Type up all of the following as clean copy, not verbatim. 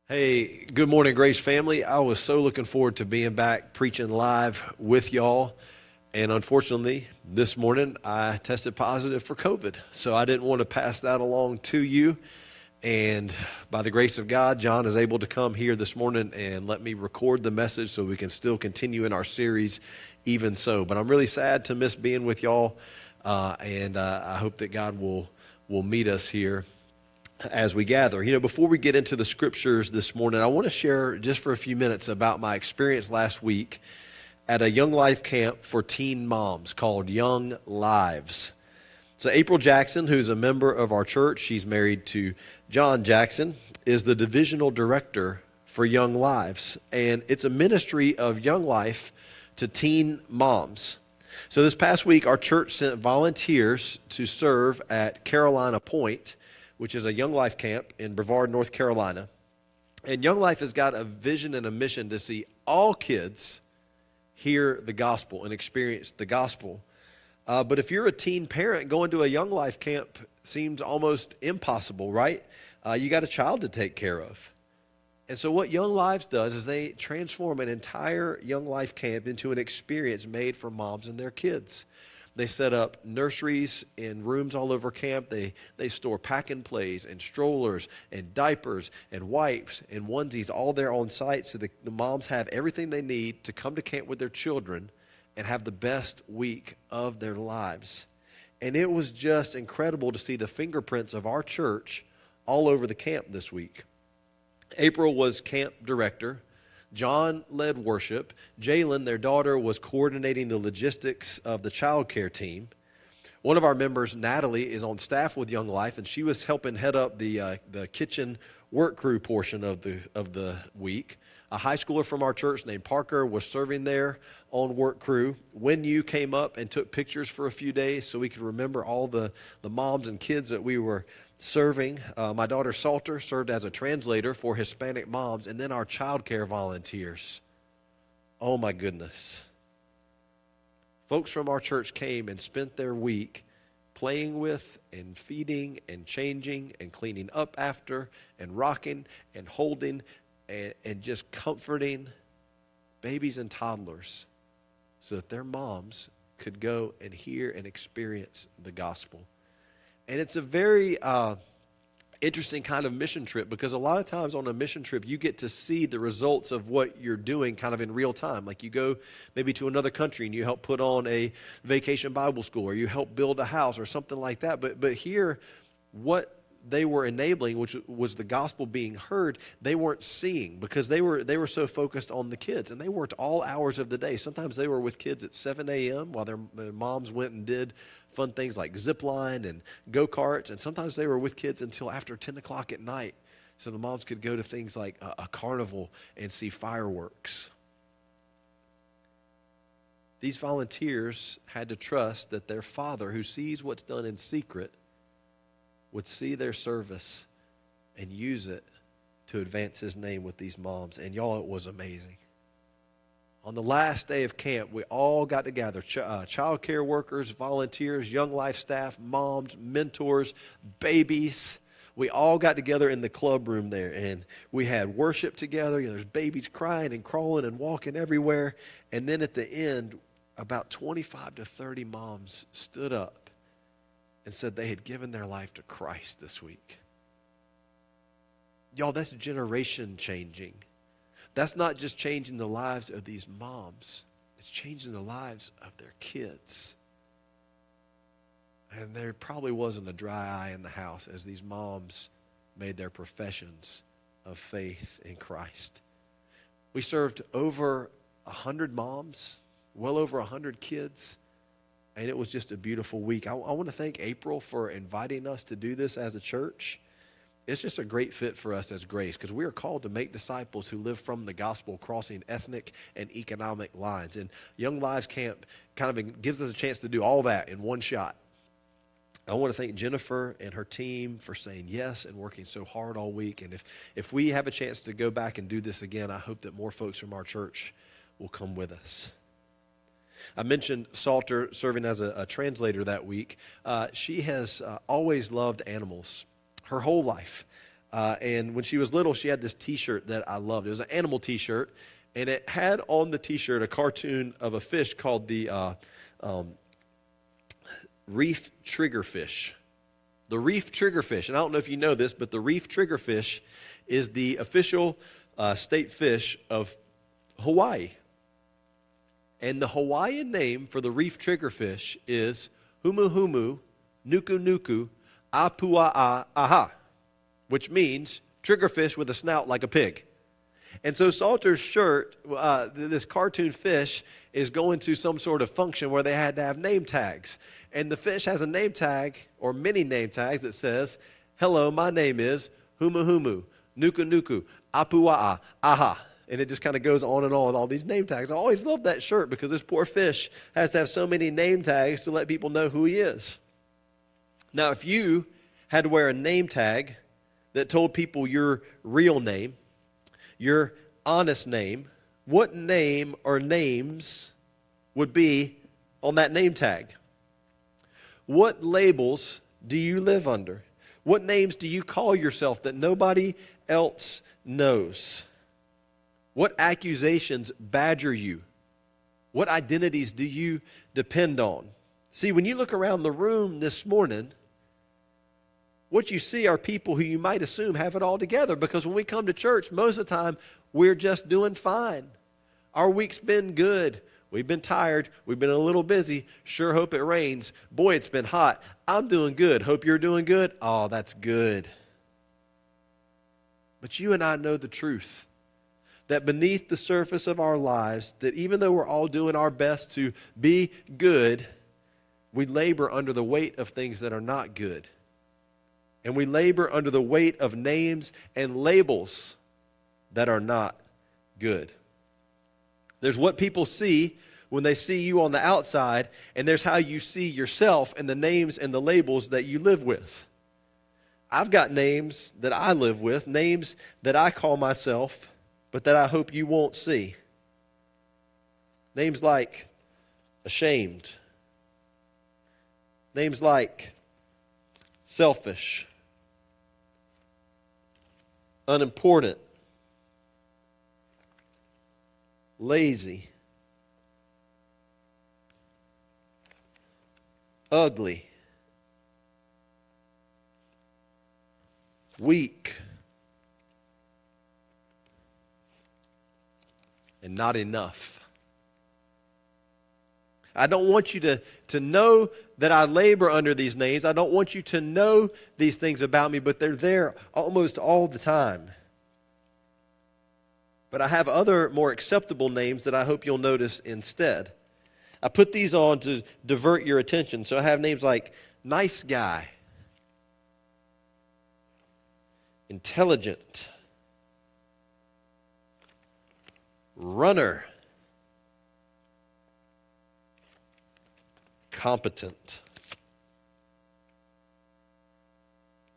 Hey, good morning, Grace family. I was so looking forward to being back preaching live with y'all. And unfortunately, this morning I tested positive for COVID. So I didn't want to pass that along to you. And by the grace of God, John is able to come here this morning and let me record the message so we can still continue in our series even so. But I'm really sad to miss being with y'all. And I hope that God will meet us here as we gather. Before we get into the scriptures this morning, I want to share just for a few minutes about my experience last week at a Young Life camp for teen moms called Young Lives. So April Jackson, who's a member of our church, she's married to John Jackson, is the divisional director for Young Lives. And it's a ministry of Young Life to teen moms. So this past week, our church sent volunteers to serve at Carolina Point, which is a Young Life camp in Brevard, North Carolina. And Young Life has got a vision and a mission to see all kids hear the gospel and experience the gospel. But if you're a teen parent, going to a Young Life camp seems almost impossible, right? You got a child to take care of. And so what Young Lives does is they transform an entire Young Life camp into an experience made for moms and their kids. They set up nurseries in rooms all over camp. They store pack and plays and strollers and diapers and wipes and onesies all there on site so the moms have everything they need to come to camp with their children and have the best week of their lives. And it was just incredible to see the fingerprints of our church all over the camp this week. April was camp director. John led worship. Jalen, their daughter, was coordinating the logistics of the child care team. One of our members, Natalie, is on staff with Young Life, and she was helping head up the kitchen work crew portion of the week. A high schooler from our church named Parker was serving there on work crew. When you came up and took pictures for a few days so we could remember all the moms and kids that we were serving. My daughter Salter served as a translator for Hispanic moms, and then our child care volunteers. Oh my goodness. Folks from our church came and spent their week playing with and feeding and changing and cleaning up after and rocking and holding and just comforting babies and toddlers so that their moms could go and hear and experience the gospel. And it's a very interesting kind of mission trip because a lot of times on a mission trip, you get to see the results of what you're doing kind of in real time. Like you go maybe to another country and you help put on a vacation Bible school or you help build a house or something like that. But here, what they were enabling, which was the gospel being heard, they weren't seeing because they were so focused on the kids. And they worked all hours of the day. Sometimes they were with kids at 7 a.m. while their moms went and did fun things like zip line and go-karts. And sometimes they were with kids until after 10 o'clock at night so the moms could go to things like a carnival and see fireworks. These volunteers had to trust that their Father, who sees what's done in secret, would see their service and use it to advance his name with these moms. And y'all, it was amazing. On the last day of camp, we all got together, child care workers, volunteers, Young Life staff, moms, mentors, babies. We all got together in the club room there, and we had worship together. There's babies crying and crawling and walking everywhere. And then at the end, about 25 to 30 moms stood up and said they had given their life to Christ this week. Y'all, that's generation changing. That's not just changing the lives of these moms. It's changing the lives of their kids. And there probably wasn't a dry eye in the house as these moms made their professions of faith in Christ. We served over 100 moms, well over 100 kids. And it was just a beautiful week. I want to thank April for inviting us to do this as a church. It's just a great fit for us as Grace because we are called to make disciples who live from the gospel, crossing ethnic and economic lines. And Young Lives Camp kind of gives us a chance to do all that in one shot. I want to thank Jennifer and her team for saying yes and working so hard all week. And if we have a chance to go back and do this again, I hope that more folks from our church will come with us. I mentioned Salter serving as a translator that week. She has always loved animals her whole life. And when she was little, she had this T-shirt that I loved. It was an animal T-shirt, and it had on the T-shirt a cartoon of a fish called the reef triggerfish. The reef triggerfish, and I don't know if you know this, but the reef triggerfish is the official state fish of Hawaii. And the Hawaiian name for the reef triggerfish is Humu Humu Nuku Nuku Apua'a Aha, which means triggerfish with a snout like a pig. And so Salter's shirt, this cartoon fish, is going to some sort of function where they had to have name tags. And the fish has a name tag, or many name tags, that says, hello, my name is Humu Humu, Nuku Nuku, Apua'a, Aha. And it just kind of goes on and on with all these name tags. I always loved that shirt because this poor fish has to have so many name tags to let people know who he is. Now, if you had to wear a name tag that told people your real name, your honest name, what name or names would be on that name tag? What labels do you live under? What names do you call yourself that nobody else knows? What accusations badger you? What identities do you depend on? See, when you look around the room this morning, what you see are people who you might assume have it all together, because when we come to church, most of the time, we're just doing fine. Our week's been good. We've been tired. We've been a little busy. Sure hope it rains. Boy, it's been hot. I'm doing good. Hope you're doing good. Oh, that's good. But you and I know the truth, that beneath the surface of our lives, that even though we're all doing our best to be good, we labor under the weight of things that are not good. And we labor under the weight of names and labels that are not good. There's what people see when they see you on the outside, and there's how you see yourself and the names and the labels that you live with. I've got names that I live with, names that I call myself, but that I hope you won't see. Names like ashamed. Names like selfish, unimportant, lazy, ugly, weak, and not enough. I don't want you to know that I labor under these names. I don't want you to know these things about me, but they're there almost all the time. But I have other more acceptable names that I hope you'll notice instead. I put these on to divert your attention. So I have names like nice guy, intelligent, runner, competent.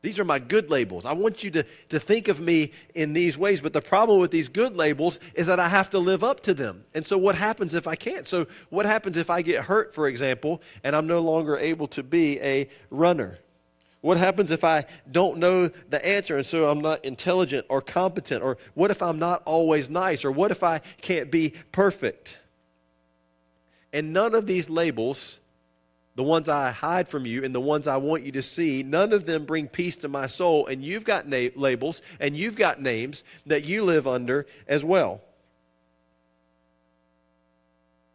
These are my good labels. I want you to think of me in these ways, but the problem with these good labels is that I have to live up to them. And so what happens if I can't? So what happens if I get hurt, for example, and I'm no longer able to be a runner? What happens if I don't know the answer and so I'm not intelligent or competent? Or what if I'm not always nice? Or what if I can't be perfect? And none of these labels, the ones I hide from you and the ones I want you to see, none of them bring peace to my soul. And you've got labels and you've got names that you live under as well.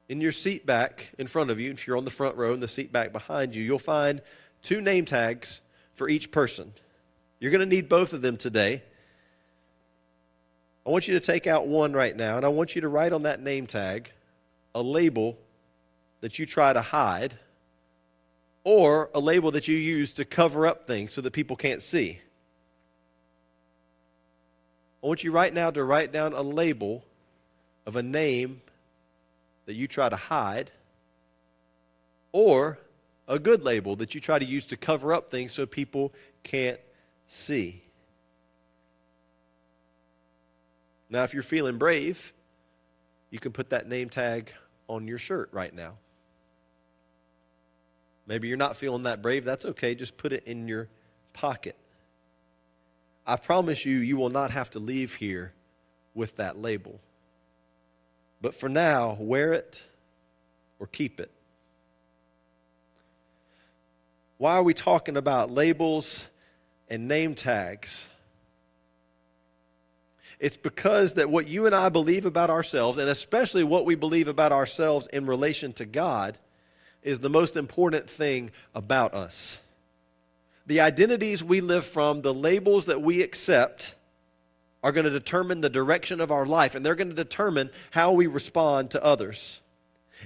In your seat back in front of you, if you're on the front row and the seat back behind you, you'll find 2 name tags for each person. You're going to need both of them today. I want you to take out one right now, and I want you to write on that name tag a label that you try to hide, or a label that you use to cover up things so that people can't see. I want you right now to write down a label of a name that you try to hide, or a good label that you try to use to cover up things so people can't see. Now, if you're feeling brave, you can put that name tag on your shirt right now. Maybe you're not feeling that brave. That's okay. Just put it in your pocket. I promise you, you will not have to leave here with that label. But for now, wear it or keep it. Why are we talking about labels and name tags? It's because that what you and I believe about ourselves, and especially what we believe about ourselves in relation to God, is the most important thing about us. The identities we live from, the labels that we accept, are going to determine the direction of our life, and they're going to determine how we respond to others.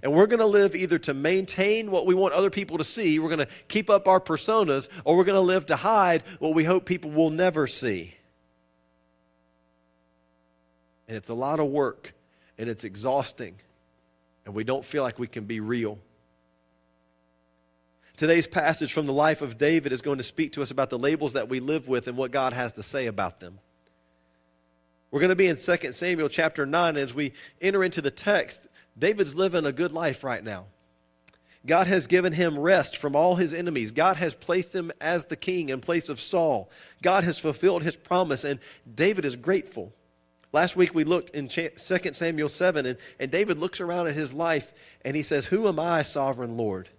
And we're going to live either to maintain what we want other people to see, we're going to keep up our personas, or we're going to live to hide what we hope people will never see. And it's a lot of work, and it's exhausting, and we don't feel like we can be real. Today's passage from the life of David is going to speak to us about the labels that we live with and what God has to say about them. We're going to be in 2 Samuel chapter 9. As we enter into the text, David's living a good life right now. God has given him rest from all his enemies. God has placed him as the king in place of Saul. God has fulfilled his promise, and David is grateful. Last week we looked in 2 Samuel 7, and David looks around at his life, and he says, "Who am I, sovereign Lord?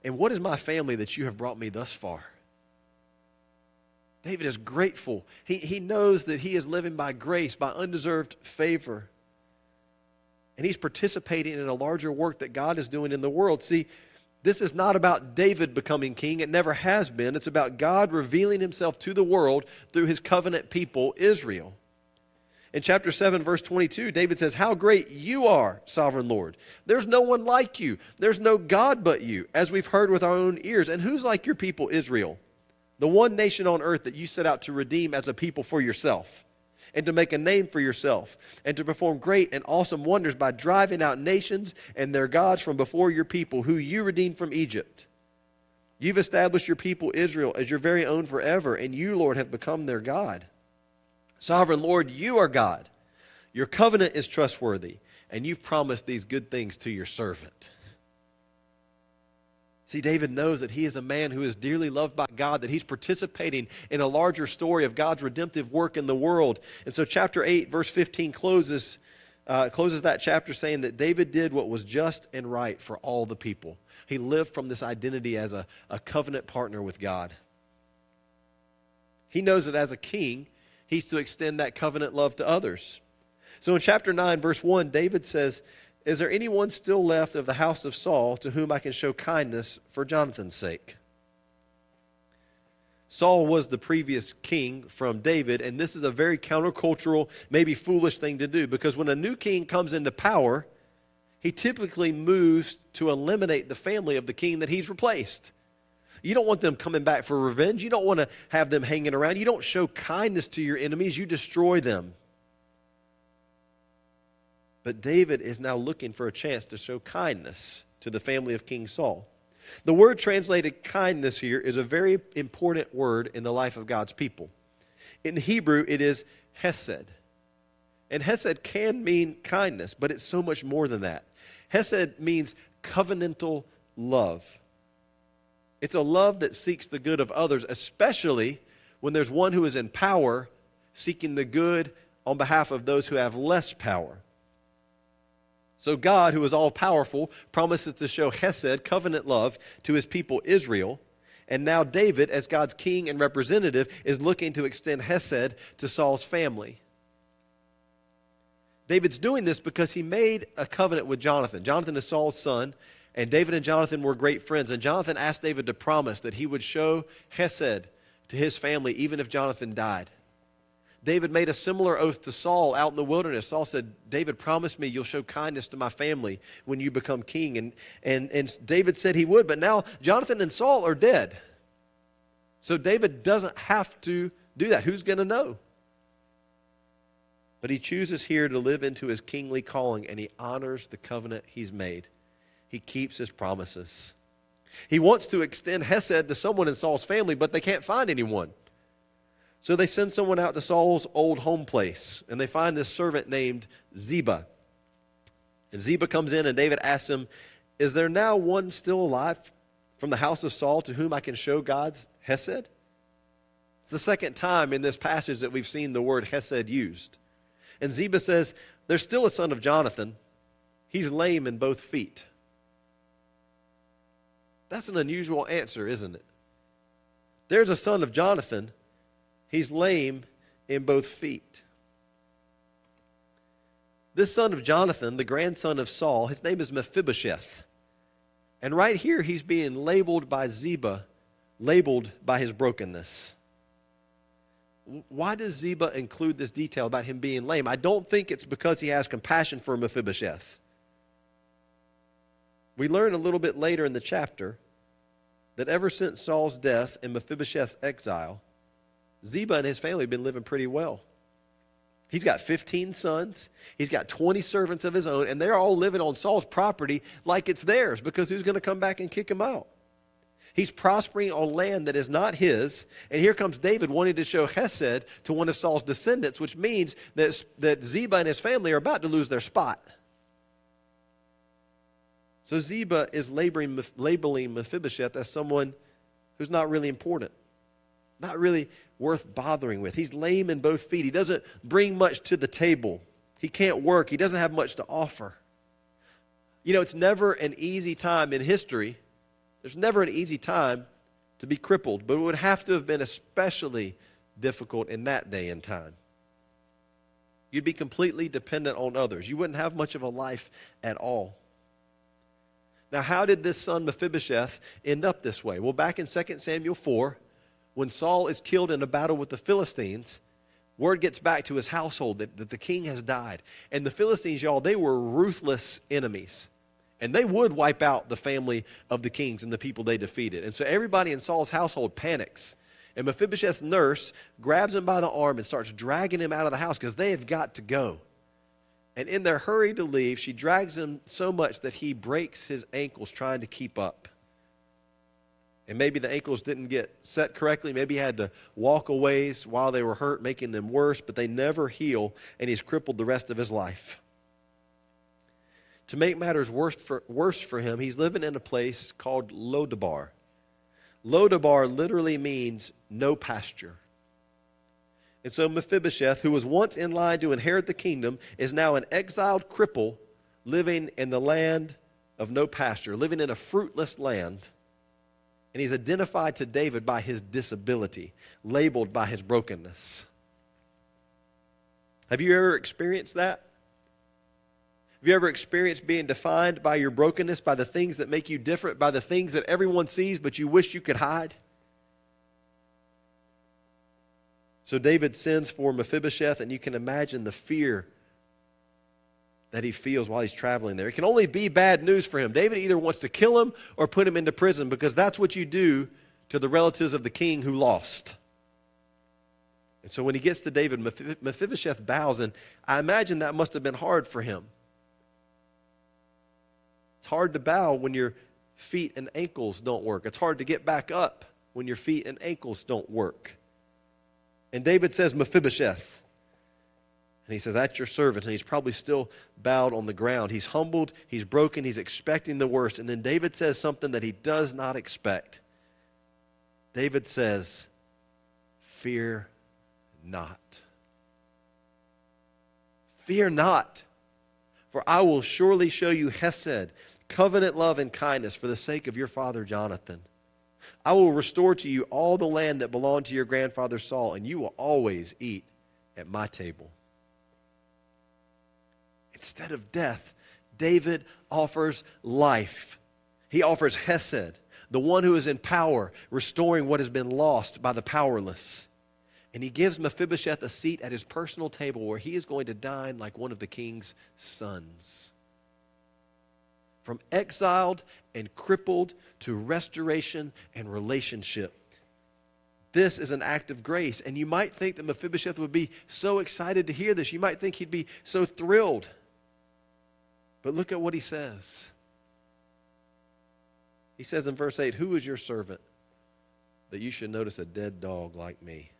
And what is my family that you have brought me thus far?" David is grateful. He knows that he is living by grace, by undeserved favor. And he's participating in a larger work that God is doing in the world. See, this is not about David becoming king. It never has been. It's about God revealing himself to the world through his covenant people, Israel. In chapter 7, verse 22, David says, "How great you are, sovereign Lord. There's no one like you. There's no God but you, as we've heard with our own ears. And who's like your people, Israel? The one nation on earth that you set out to redeem as a people for yourself, and to make a name for yourself, and to perform great and awesome wonders by driving out nations and their gods from before your people, who you redeemed from Egypt. You've established your people Israel as your very own forever, and you, Lord, have become their God. Sovereign Lord, you are God. Your covenant is trustworthy, and you've promised these good things to your servant." See, David knows that he is a man who is dearly loved by God, that he's participating in a larger story of God's redemptive work in the world. And so chapter 8, verse 15 closes that chapter saying that David did what was just and right for all the people. He lived from this identity as a covenant partner with God. He knows that as a king, he's to extend that covenant love to others. So in chapter 9, verse 1, David says, "Is there anyone still left of the house of Saul to whom I can show kindness for Jonathan's sake?" Saul was the previous king from David, and this is a very countercultural, maybe foolish thing to do, because when a new king comes into power, he typically moves to eliminate the family of the king that he's replaced. You don't want them coming back for revenge. You don't want to have them hanging around. You don't show kindness to your enemies. You destroy them. But David is now looking for a chance to show kindness to the family of King Saul. The word translated kindness here is a very important word in the life of God's people. In Hebrew, it is hesed. And hesed can mean kindness, but it's so much more than that. Hesed means covenantal love. It's a love that seeks the good of others, especially when there's one who is in power seeking the good on behalf of those who have less power. So God, who is all-powerful, promises to show hesed, covenant love, to his people Israel. And now David, as God's king and representative, is looking to extend hesed to Saul's family. David's doing this because he made a covenant with Jonathan. Jonathan is Saul's son, and David and Jonathan were great friends. And Jonathan asked David to promise that he would show hesed to his family even if Jonathan died. David made a similar oath to Saul out in the wilderness. Saul said, "David, promise me you'll show kindness to my family when you become king." And David said he would, but now Jonathan and Saul are dead. So David doesn't have to do that. Who's going to know? But he chooses here to live into his kingly calling, and he honors the covenant he's made. He keeps his promises. He wants to extend hesed to someone in Saul's family, but they can't find anyone. So they send someone out to Saul's old home place, and they find this servant named Ziba. And Ziba comes in, and David asks him, "Is there now one still alive from the house of Saul to whom I can show God's hesed?" It's the second time in this passage that we've seen the word hesed used. And Ziba says, there's still a son of Jonathan. He's lame in both feet. That's an unusual answer, isn't it? There's a son of Jonathan. He's lame in both feet. This son of Jonathan, the grandson of Saul, his name is Mephibosheth. And right here, he's being labeled by Ziba, labeled by his brokenness. Why does Ziba include this detail about him being lame? I don't think it's because he has compassion for Mephibosheth. We learn a little bit later in the chapter that ever since Saul's death and Mephibosheth's exile, Ziba and his family have been living pretty well. He's got 15 sons. He's got 20 servants of his own, and they're all living on Saul's property like it's theirs, because who's going to come back and kick him out? He's prospering on land that is not his, and here comes David wanting to show hesed to one of Saul's descendants, which means that Ziba and his family are about to lose their spot. So Ziba is labeling Mephibosheth as someone who's not really important, not really worth bothering with. He's lame in both feet. He doesn't bring much to the table. He can't work. He doesn't have much to offer. You know, it's never an easy time in history. There's never an easy time to be crippled, but it would have to have been especially difficult in that day and time. You'd be completely dependent on others. You wouldn't have much of a life at all. Now, how did this son Mephibosheth end up this way? Well, back in 2 Samuel 4, when Saul is killed in a battle with the Philistines, word gets back to his household that the king has died. And the Philistines, y'all, they were ruthless enemies. And they would wipe out the family of the kings and the people they defeated. And so everybody in Saul's household panics. And Mephibosheth's nurse grabs him by the arm and starts dragging him out of the house because they have got to go. And in their hurry to leave, she drags him so much that he breaks his ankles trying to keep up. And maybe the ankles didn't get set correctly. Maybe he had to walk a ways while they were hurt, making them worse, but they never heal, and he's crippled the rest of his life. To make matters worse for him, he's living in a place called Lodabar. Lodabar literally means no pasture. And so Mephibosheth, who was once in line to inherit the kingdom, is now an exiled cripple living in the land of no pasture, living in a fruitless land. And he's identified to David by his disability, labeled by his brokenness. Have you ever experienced that? Have you ever experienced being defined by your brokenness, by the things that make you different, by the things that everyone sees but you wish you could hide? So David sends for Mephibosheth, and you can imagine the fear that he feels while he's traveling there. It can only be bad news for him. David either wants to kill him or put him into prison, because that's what you do to the relatives of the king who lost. And so when he gets to David, Mephibosheth bows, and I imagine that must have been hard for him. It's hard to bow when your feet and ankles don't work. It's hard to get back up when your feet and ankles don't work. And David says, Mephibosheth. And he says, that's your servant. And he's probably still bowed on the ground. He's humbled, he's broken, he's expecting the worst. And then David says something that he does not expect. David says, fear not. Fear not, for I will surely show you hesed, covenant love and kindness for the sake of your father Jonathan. I will restore to you all the land that belonged to your grandfather Saul, and you will always eat at my table. Instead of death, David offers life. He offers hesed, the one who is in power, restoring what has been lost by the powerless. And he gives Mephibosheth a seat at his personal table where he is going to dine like one of the king's sons. From exiled and crippled to restoration and relationship. This is an act of grace. And you might think that Mephibosheth would be so excited to hear this. You might think he'd be so thrilled. But look at what he says. He says in verse 8, who is your servant that you should notice a dead dog like me?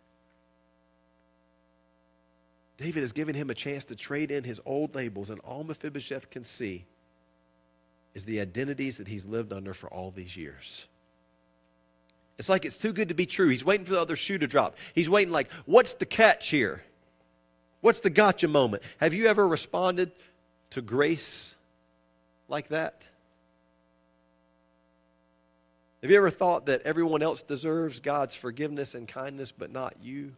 David is giving him a chance to trade in his old labels, and all Mephibosheth can see is the identities that he's lived under for all these years. It's like it's too good to be true. He's waiting for the other shoe to drop. He's waiting like, what's the catch here? What's the gotcha moment? Have you ever responded to grace like that? Have you ever thought that everyone else deserves God's forgiveness and kindness, but not you?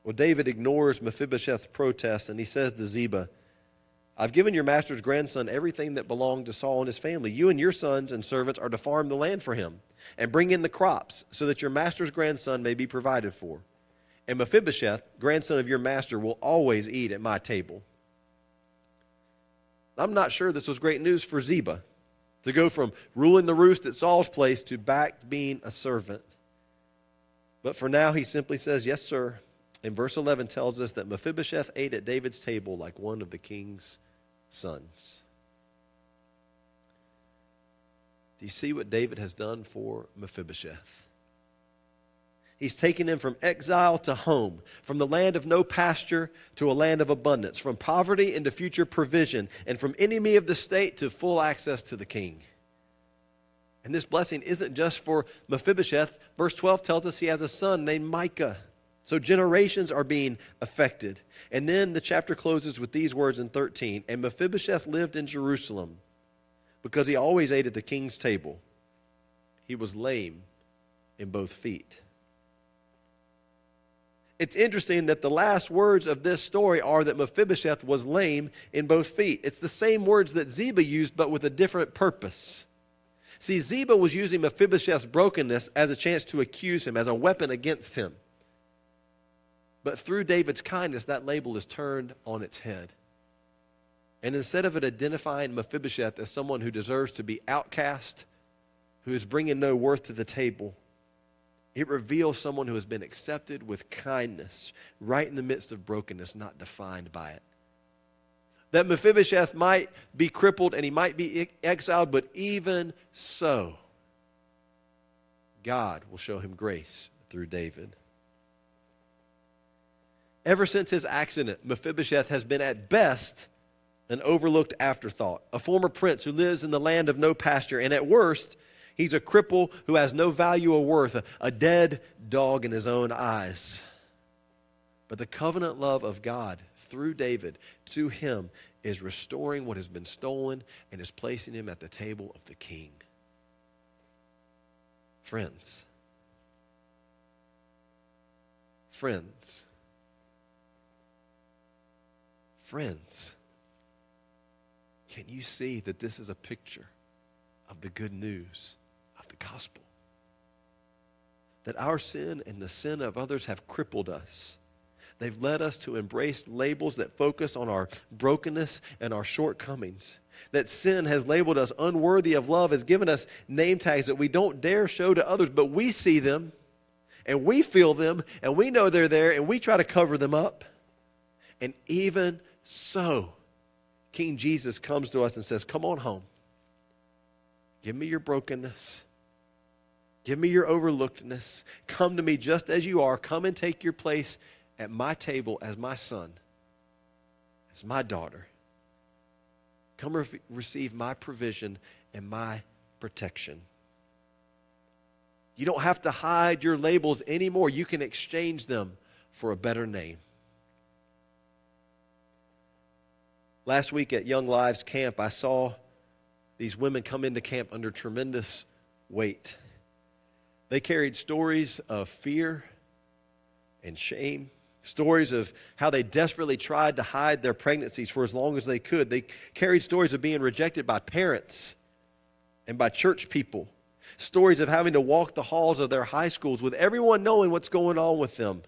Well, David ignores Mephibosheth's protest, and he says to Ziba, I've given your master's grandson everything that belonged to Saul and his family. You and your sons and servants are to farm the land for him and bring in the crops so that your master's grandson may be provided for. And Mephibosheth, grandson of your master, will always eat at my table. I'm not sure this was great news for Ziba, to go from ruling the roost at Saul's place to back being a servant. But for now, he simply says, yes, sir. And verse 11 tells us that Mephibosheth ate at David's table like one of the king's sons. Do you see what David has done for Mephibosheth? He's taken him from exile to home, from the land of no pasture to a land of abundance, from poverty into future provision, and from enemy of the state to full access to the king. And this blessing isn't just for Mephibosheth. Verse 12 tells us he has a son named Micah. So generations are being affected. And then the chapter closes with these words in 13. And Mephibosheth lived in Jerusalem because he always ate at the king's table. He was lame in both feet. It's interesting that the last words of this story are that Mephibosheth was lame in both feet. It's the same words that Ziba used, but with a different purpose. See, Ziba was using Mephibosheth's brokenness as a chance to accuse him, as a weapon against him. But through David's kindness, that label is turned on its head. And instead of it identifying Mephibosheth as someone who deserves to be outcast, who is bringing no worth to the table, it reveals someone who has been accepted with kindness, right in the midst of brokenness, not defined by it. That Mephibosheth might be crippled and he might be exiled, but even so, God will show him grace through David. Ever since his accident, Mephibosheth has been at best an overlooked afterthought, a former prince who lives in the land of no pasture, and at worst, he's a cripple who has no value or worth, a dead dog in his own eyes. But the covenant love of God through David to him is restoring what has been stolen and is placing him at the table of the king. Friends, can you see that this is a picture of the good news of the gospel? That our sin and the sin of others have crippled us. They've led us to embrace labels that focus on our brokenness and our shortcomings. That sin has labeled us unworthy of love, has given us name tags that we don't dare show to others, but we see them and we feel them and we know they're there and we try to cover them up. And even so, King Jesus comes to us and says, come on home. Give me your brokenness. Give me your overlookedness. Come to me just as you are. Come and take your place at my table as my son, as my daughter. Come receive my provision and my protection. You don't have to hide your labels anymore. You can exchange them for a better name. Last week at Young Lives Camp, I saw these women come into camp under tremendous weight. They carried stories of fear and shame, stories of how they desperately tried to hide their pregnancies for as long as they could. They carried stories of being rejected by parents and by church people, stories of having to walk the halls of their high schools with everyone knowing what's going on with them,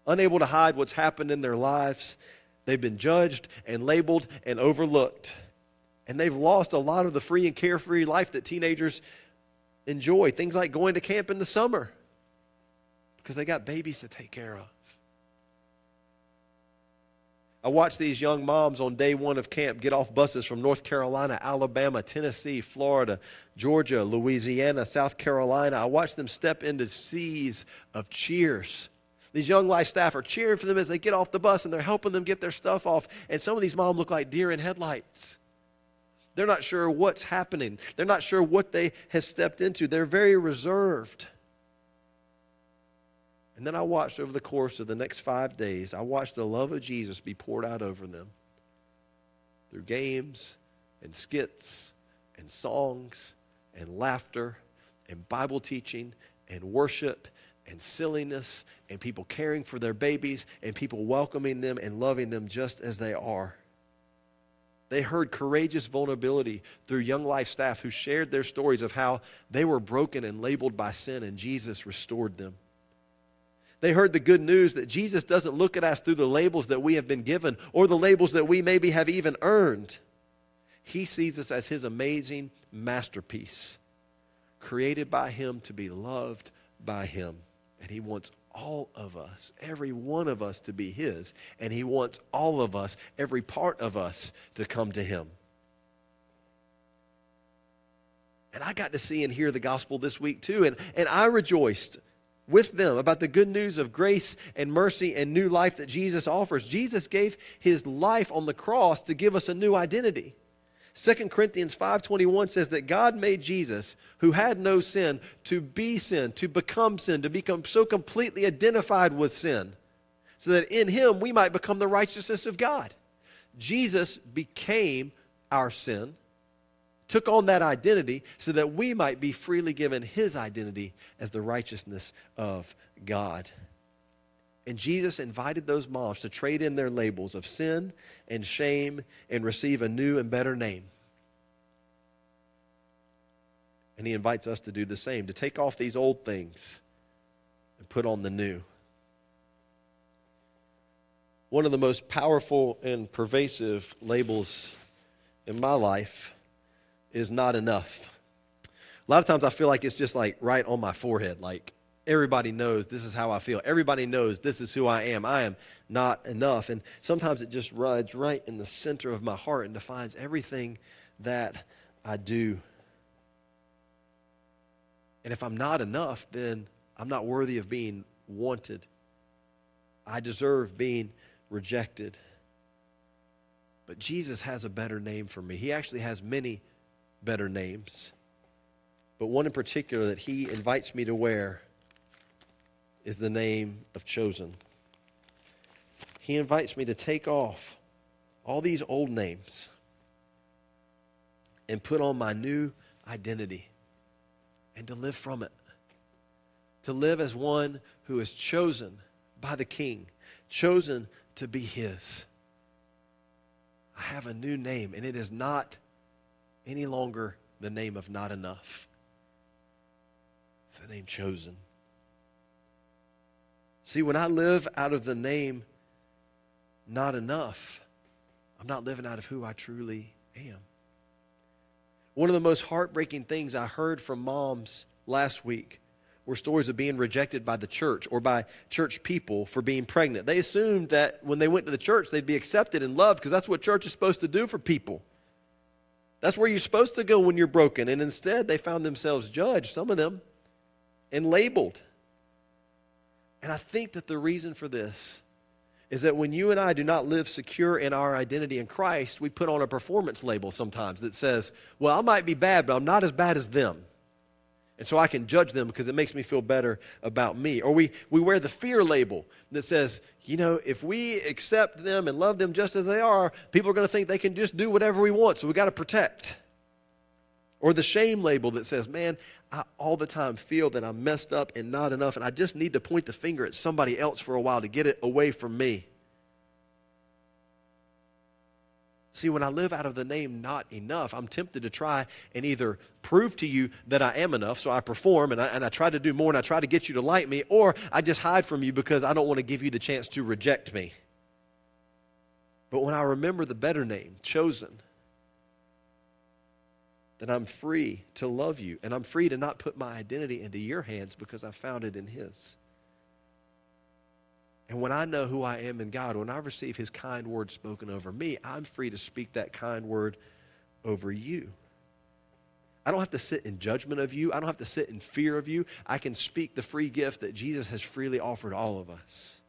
unable to hide what's happened in their lives. They've been judged and labeled and overlooked. And they've lost a lot of the free and carefree life that teenagers enjoy. Things like going to camp in the summer because they got babies to take care of. I watched these young moms on day one of camp get off buses from North Carolina, Alabama, Tennessee, Florida, Georgia, Louisiana, South Carolina. I watched them step into seas of cheers. These Young Life staff are cheering for them as they get off the bus, and they're helping them get their stuff off. And some of these moms look like deer in headlights. They're not sure what's happening. They're not sure what they have stepped into. They're very reserved. And then I watched over the course of the next 5 days, I watched the love of Jesus be poured out over them through games and skits and songs and laughter and Bible teaching and worship and silliness and people caring for their babies and people welcoming them and loving them just as they are. They heard courageous vulnerability through Young Life staff who shared their stories of how they were broken and labeled by sin and Jesus restored them. They heard the good news that Jesus doesn't look at us through the labels that we have been given or the labels that we maybe have even earned. He sees us as his amazing masterpiece, created by him to be loved by him. And he wants all of us, every one of us, to be his. And he wants all of us, every part of us, to come to him. And I got to see and hear the gospel this week too. And I rejoiced with them about the good news of grace and mercy and new life that Jesus offers. Jesus gave his life on the cross to give us a new identity. 2 Corinthians 5:21 says that God made Jesus, who had no sin, to be sin, to become sin, to become so completely identified with sin, so that in him we might become the righteousness of God. Jesus became our sin, took on that identity so that we might be freely given his identity as the righteousness of God. And Jesus invited those moms to trade in their labels of sin and shame and receive a new and better name. And he invites us to do the same, to take off these old things and put on the new. One of the most powerful and pervasive labels in my life is not enough. A lot of times I feel like it's just like right on my forehead, like everybody knows this is how I feel. Everybody knows this is who I am. I am not enough. And sometimes it just rides right in the center of my heart and defines everything that I do. And if I'm not enough, then I'm not worthy of being wanted. I deserve being rejected. But Jesus has a better name for me. He actually has many better names. But one in particular that he invites me to wear is the name of chosen. He invites me to take off all these old names and put on my new identity and to live from it. To live as one who is chosen by the King, chosen to be his. I have a new name, and it is not any longer the name of not enough. It's the name chosen. See, when I live out of the name not enough, I'm not living out of who I truly am. One of the most heartbreaking things I heard from moms last week were stories of being rejected by the church or by church people for being pregnant. They assumed that when they went to the church, they'd be accepted and loved because that's what church is supposed to do for people. That's where you're supposed to go when you're broken. And instead, they found themselves judged, some of them, and labeled. And I think that the reason for this is that when you and I do not live secure in our identity in Christ, we put on a performance label sometimes that says, well, I might be bad, but I'm not as bad as them. And so I can judge them because it makes me feel better about me. Or we wear the fear label that says, you know, if we accept them and love them just as they are, people are going to think they can just do whatever we want, so we got to protect. Or the shame label that says, man, I all the time feel that I'm messed up and not enough, and I just need to point the finger at somebody else for a while to get it away from me. See, when I live out of the name not enough, I'm tempted to try and either prove to you that I am enough, so I perform and I try to do more and I try to get you to like me, or I just hide from you because I don't want to give you the chance to reject me. But when I remember the better name, chosen, then I'm free to love you and I'm free to not put my identity into your hands because I found it in his. And when I know who I am in God, when I receive his kind word spoken over me, I'm free to speak that kind word over you. I don't have to sit in judgment of you. I don't have to sit in fear of you. I can speak the free gift that Jesus has freely offered all of us.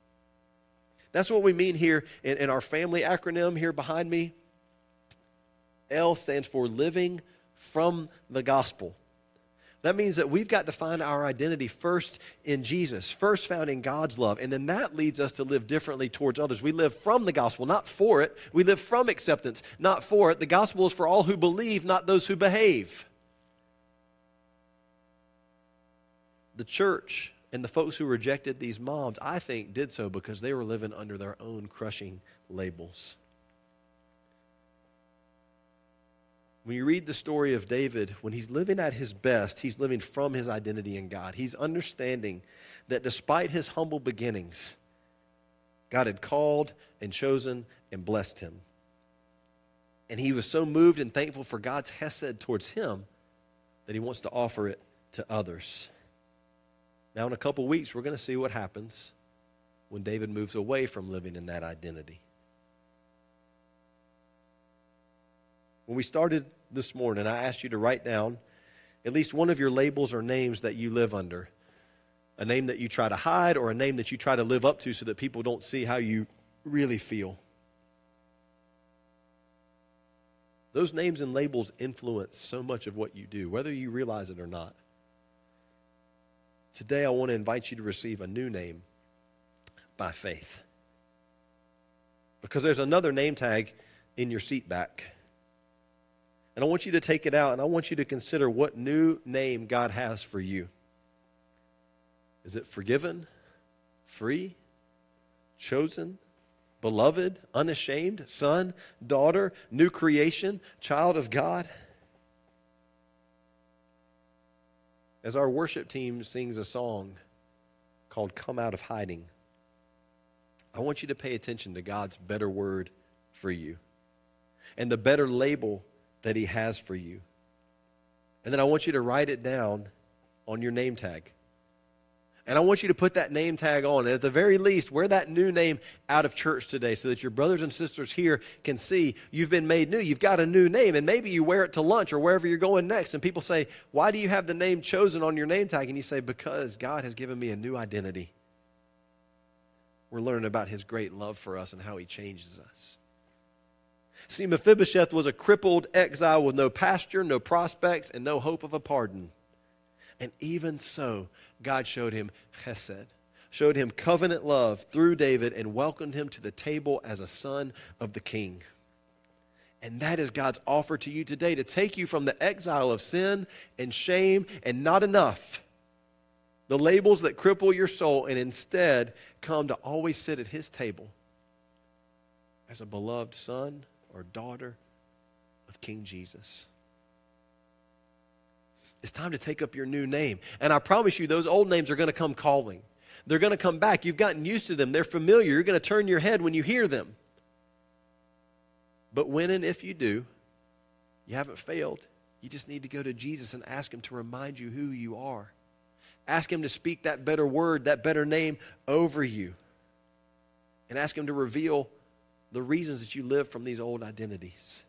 That's what we mean here in our family acronym here behind me. L stands for living from the gospel. That means that we've got to find our identity first in Jesus, first found in God's love, and then that leads us to live differently towards others. We live from the gospel, not for it. We live from acceptance, not for it. The gospel is for all who believe, not those who behave. The church and the folks who rejected these moms, I think, did so because they were living under their own crushing labels. When you read the story of David, when he's living at his best, he's living from his identity in God. He's understanding that despite his humble beginnings, God had called and chosen and blessed him. And he was so moved and thankful for God's hesed towards him that he wants to offer it to others. Now, in a couple weeks, we're going to see what happens when David moves away from living in that identity. When we started this morning, I asked you to write down at least one of your labels or names that you live under. A name that you try to hide or a name that you try to live up to so that people don't see how you really feel. Those names and labels influence so much of what you do, whether you realize it or not. Today, I want to invite you to receive a new name by faith. Because there's another name tag in your seat back. And I want you to take it out, and I want you to consider what new name God has for you. Is it forgiven, free, chosen, beloved, unashamed, son, daughter, new creation, child of God? As our worship team sings a song called Come Out of Hiding, I want you to pay attention to God's better word for you and the better label that he has for you. And then I want you to write it down on your name tag. And I want you to put that name tag on. And at the very least, wear that new name out of church today so that your brothers and sisters here can see you've been made new. You've got a new name. And maybe you wear it to lunch or wherever you're going next. And people say, why do you have the name chosen on your name tag? And you say, because God has given me a new identity. We're learning about his great love for us and how he changes us. See, Mephibosheth was a crippled exile with no pasture, no prospects, and no hope of a pardon. And even so, God showed him chesed, showed him covenant love through David, and welcomed him to the table as a son of the king. And that is God's offer to you today, to take you from the exile of sin and shame and not enough, the labels that cripple your soul, and instead come to always sit at his table as a beloved son or daughter of King Jesus. It's time to take up your new name. And I promise you, those old names are going to come calling. They're going to come back. You've gotten used to them. They're familiar. You're going to turn your head when you hear them. But when and if you do, you haven't failed. You just need to go to Jesus and ask him to remind you who you are. Ask him to speak that better word, that better name over you. And ask him to reveal the reasons that you live from these old identities.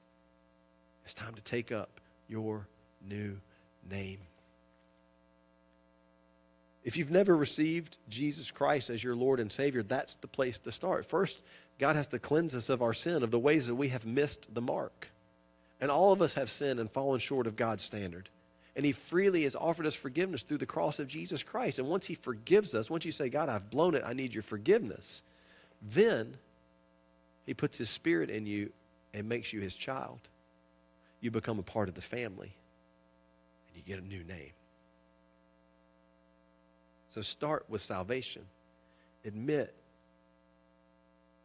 It's time to take up your new name. If you've never received Jesus Christ as your Lord and Savior, that's the place to start. First, God has to cleanse us of our sin, of the ways that we have missed the mark. And all of us have sinned and fallen short of God's standard. And he freely has offered us forgiveness through the cross of Jesus Christ. And once he forgives us, once you say, God, I've blown it, I need your forgiveness, then he puts his spirit in you and makes you his child. You become a part of the family, and you get a new name. So start with salvation. Admit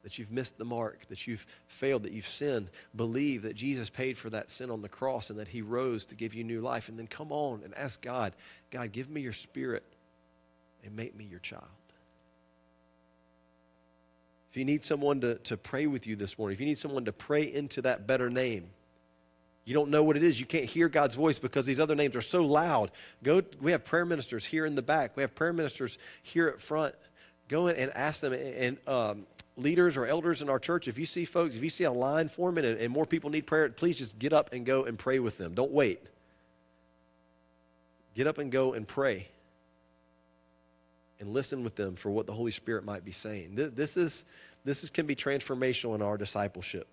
that you've missed the mark, that you've failed, that you've sinned. Believe that Jesus paid for that sin on the cross and that he rose to give you new life. And then come on and ask God, God, give me your spirit and make me your child. If you need someone to pray with you this morning, if you need someone to pray into that better name, you don't know what it is, you can't hear God's voice because these other names are so loud, we have prayer ministers here in the back. We have prayer ministers here at front. Go in and ask them. And leaders or elders in our church, if you see folks, if you see a line forming and more people need prayer, please just get up and go and pray with them. Don't wait. Get up and go and pray. And listen with them for what the Holy Spirit might be saying. This can be transformational in our discipleship.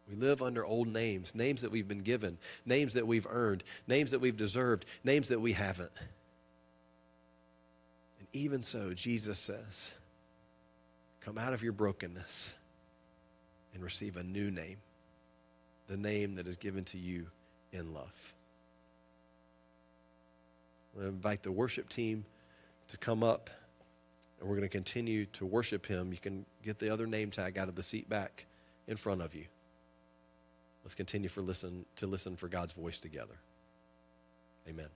We live under old names, names that we've been given, names that we've earned, names that we've deserved, names that we haven't. And even so, Jesus says, come out of your brokenness and receive a new name, the name that is given to you in love. I'm going to invite the worship team to come up, and we're going to continue to worship him. You can get the other name tag out of the seat back in front of you. Let's continue to listen for God's voice together. Amen.